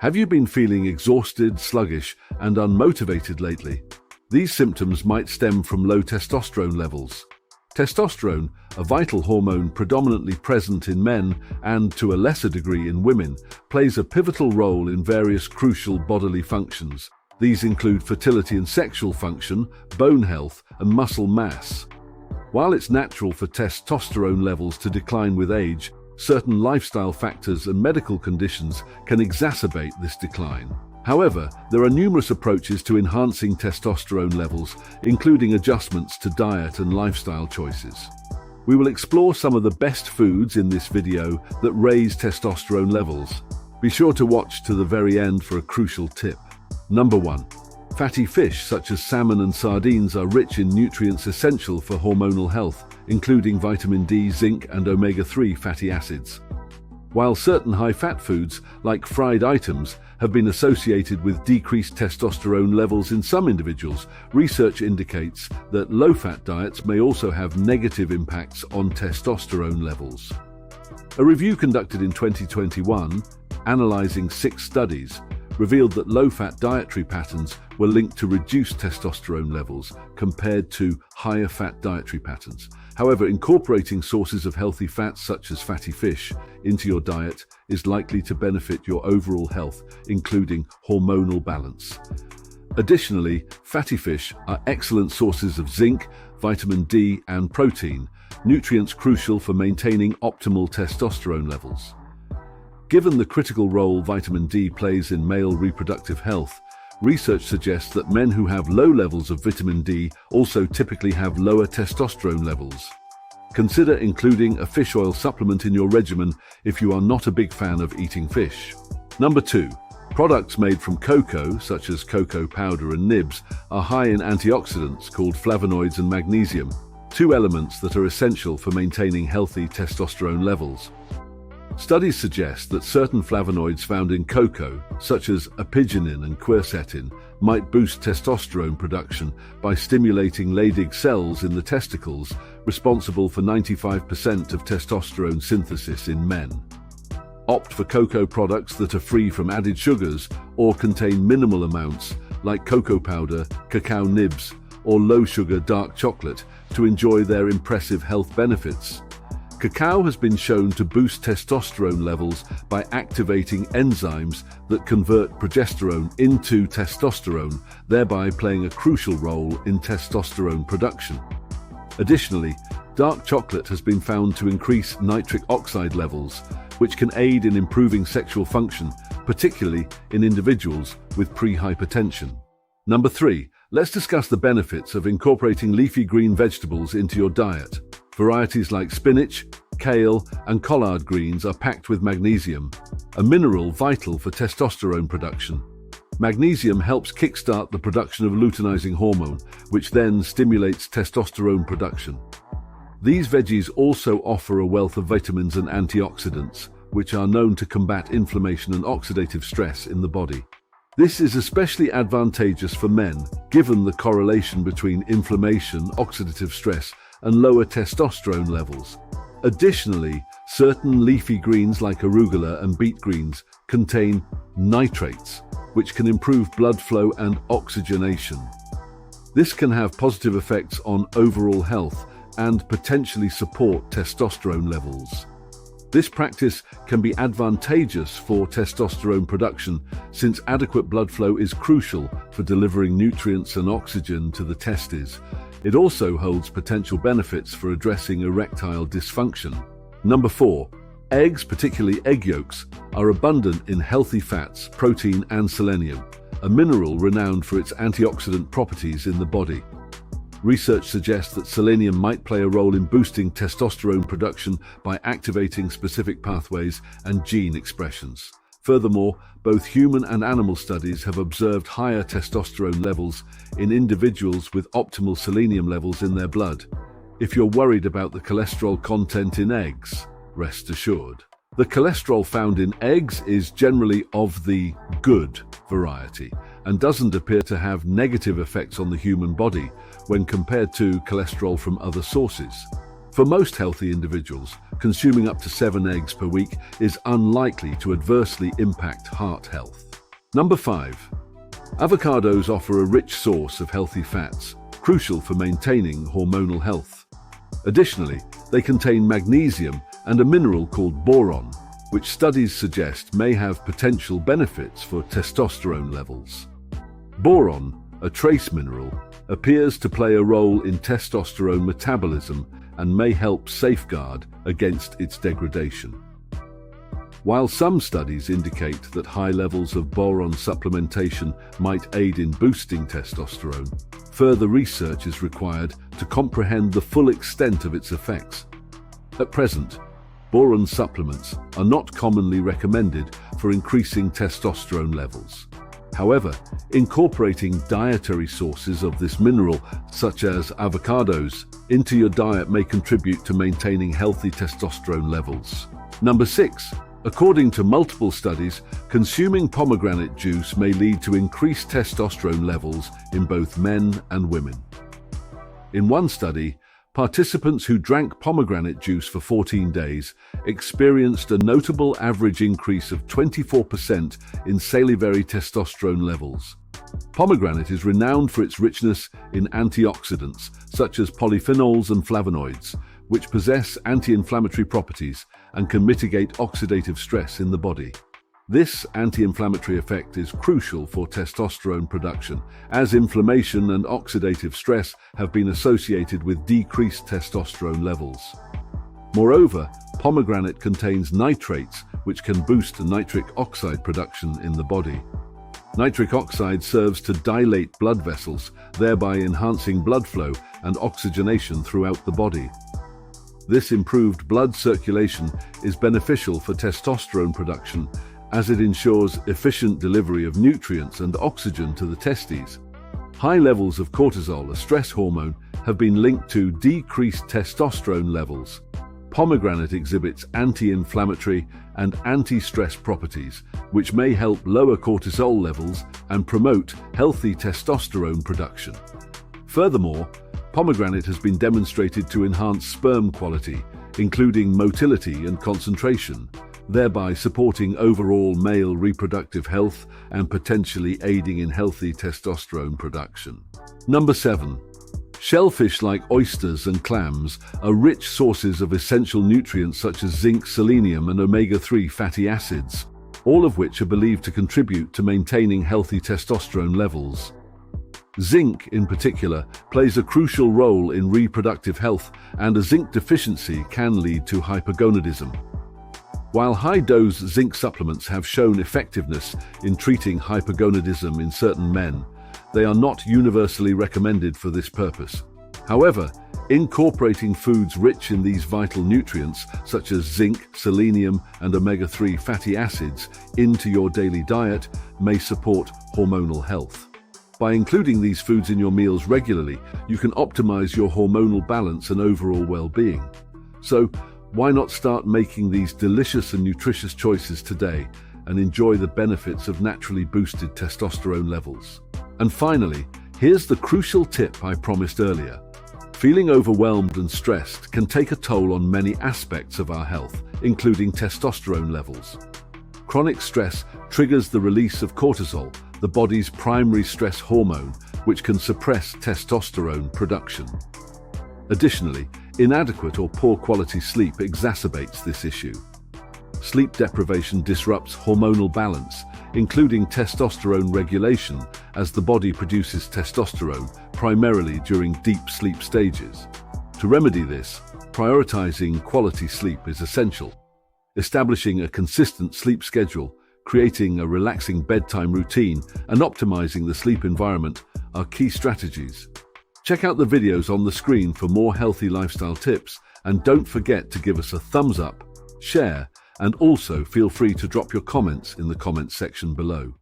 Have you been feeling exhausted, sluggish, and unmotivated lately? These symptoms might stem from low testosterone levels. Testosterone, a vital hormone predominantly present in men and to a lesser degree in women, plays a pivotal role in various crucial bodily functions. These include fertility and sexual function, bone health, and muscle mass. While it's natural for testosterone levels to decline with age, certain lifestyle factors and medical conditions can exacerbate this decline. However, there are numerous approaches to enhancing testosterone levels, including adjustments to diet and lifestyle choices. We will explore some of the best foods in this video that raise testosterone levels. Be sure to watch to the very end for a crucial tip. Number 1. Fatty fish such as salmon and sardines are rich in nutrients essential for hormonal health, including vitamin D, zinc, and omega-3 fatty acids. While certain high-fat foods, like fried items, have been associated with decreased testosterone levels in some individuals, research indicates that low-fat diets may also have negative impacts on testosterone levels. A review conducted in 2021, analyzing 6 studies, revealed that low-fat dietary patterns were linked to reduced testosterone levels compared to higher-fat dietary patterns. However, incorporating sources of healthy fats such as fatty fish into your diet is likely to benefit your overall health, including hormonal balance. Additionally, fatty fish are excellent sources of zinc, vitamin D, and protein, nutrients crucial for maintaining optimal testosterone levels. Given the critical role vitamin D plays in male reproductive health, research suggests that men who have low levels of vitamin D also typically have lower testosterone levels. Consider including a fish oil supplement in your regimen if you are not a big fan of eating fish. Number 2. Products made from cocoa, such as cocoa powder and nibs, are high in antioxidants called flavonoids and magnesium, 2 elements that are essential for maintaining healthy testosterone levels. Studies suggest that certain flavonoids found in cocoa, such as apigenin and quercetin, might boost testosterone production by stimulating Leydig cells in the testicles, responsible for 95% of testosterone synthesis in men. Opt for cocoa products that are free from added sugars or contain minimal amounts, like cocoa powder, cacao nibs, or low-sugar dark chocolate, to enjoy their impressive health benefits. Cacao has been shown to boost testosterone levels by activating enzymes that convert progesterone into testosterone, thereby playing a crucial role in testosterone production. Additionally, dark chocolate has been found to increase nitric oxide levels, which can aid in improving sexual function, particularly in individuals with pre-hypertension. Number 3. Let's discuss the benefits of incorporating leafy green vegetables into your diet. Varieties like spinach, kale, and collard greens are packed with magnesium, a mineral vital for testosterone production. Magnesium helps kickstart the production of luteinizing hormone, which then stimulates testosterone production. These veggies also offer a wealth of vitamins and antioxidants, which are known to combat inflammation and oxidative stress in the body. This is especially advantageous for men, given the correlation between inflammation, oxidative stress, and lower testosterone levels. Additionally, certain leafy greens like arugula and beet greens contain nitrates, which can improve blood flow and oxygenation. This can have positive effects on overall health and potentially support testosterone levels. This practice can be advantageous for testosterone production since adequate blood flow is crucial for delivering nutrients and oxygen to the testes. It also holds potential benefits for addressing erectile dysfunction. Number 4. Eggs, particularly egg yolks, are abundant in healthy fats, protein, and selenium, a mineral renowned for its antioxidant properties in the body. Research suggests that selenium might play a role in boosting testosterone production by activating specific pathways and gene expressions. Furthermore, both human and animal studies have observed higher testosterone levels in individuals with optimal selenium levels in their blood. If you're worried about the cholesterol content in eggs, rest assured. The cholesterol found in eggs is generally of the good variety and doesn't appear to have negative effects on the human body when compared to cholesterol from other sources. For most healthy individuals, consuming up to 7 eggs per week is unlikely to adversely impact heart health. Number 5. Avocados offer a rich source of healthy fats, crucial for maintaining hormonal health. Additionally, they contain magnesium and a mineral called boron, which studies suggest may have potential benefits for testosterone levels. Boron, a trace mineral, appears to play a role in testosterone metabolism and may help safeguard against its degradation. While some studies indicate that high levels of boron supplementation might aid in boosting testosterone, further research is required to comprehend the full extent of its effects. At present, boron supplements are not commonly recommended for increasing testosterone levels. However, incorporating dietary sources of this mineral, such as avocados, into your diet may contribute to maintaining healthy testosterone levels. Number 6. According to multiple studies, consuming pomegranate juice may lead to increased testosterone levels in both men and women. In one study, participants who drank pomegranate juice for 14 days experienced a notable average increase of 24% in salivary testosterone levels. Pomegranate is renowned for its richness in antioxidants, such as polyphenols and flavonoids, which possess anti-inflammatory properties and can mitigate oxidative stress in the body. This anti-inflammatory effect is crucial for testosterone production, as inflammation and oxidative stress have been associated with decreased testosterone levels. Moreover, pomegranate contains nitrates, which can boost nitric oxide production in the body. Nitric oxide serves to dilate blood vessels, thereby enhancing blood flow and oxygenation throughout the body. This improved blood circulation is beneficial for testosterone production, as it ensures efficient delivery of nutrients and oxygen to the testes. High levels of cortisol, a stress hormone, have been linked to decreased testosterone levels. Pomegranate exhibits anti-inflammatory and anti-stress properties, which may help lower cortisol levels and promote healthy testosterone production. Furthermore, pomegranate has been demonstrated to enhance sperm quality, including motility and concentration, thereby supporting overall male reproductive health and potentially aiding in healthy testosterone production. Number 7. Shellfish like oysters and clams are rich sources of essential nutrients such as zinc, selenium, and omega-3 fatty acids, all of which are believed to contribute to maintaining healthy testosterone levels. Zinc, in particular, plays a crucial role in reproductive health, and a zinc deficiency can lead to hypogonadism. While high-dose zinc supplements have shown effectiveness in treating hypogonadism in certain men, they are not universally recommended for this purpose. However, incorporating foods rich in these vital nutrients, such as zinc, selenium, and omega-3 fatty acids, into your daily diet may support hormonal health. By including these foods in your meals regularly, you can optimize your hormonal balance and overall well-being. So, why not start making these delicious and nutritious choices today and enjoy the benefits of naturally boosted testosterone levels? And finally, here's the crucial tip I promised earlier. Feeling overwhelmed and stressed can take a toll on many aspects of our health, including testosterone levels. Chronic stress triggers the release of cortisol, the body's primary stress hormone, which can suppress testosterone production. Additionally, inadequate or poor quality sleep exacerbates this issue. Sleep deprivation disrupts hormonal balance, including testosterone regulation, as the body produces testosterone primarily during deep sleep stages. To remedy this, prioritizing quality sleep is essential. Establishing a consistent sleep schedule, creating a relaxing bedtime routine, and optimizing the sleep environment are key strategies. Check out the videos on the screen for more healthy lifestyle tips, and don't forget to give us a thumbs up, share, and also feel free to drop your comments in the comments section below.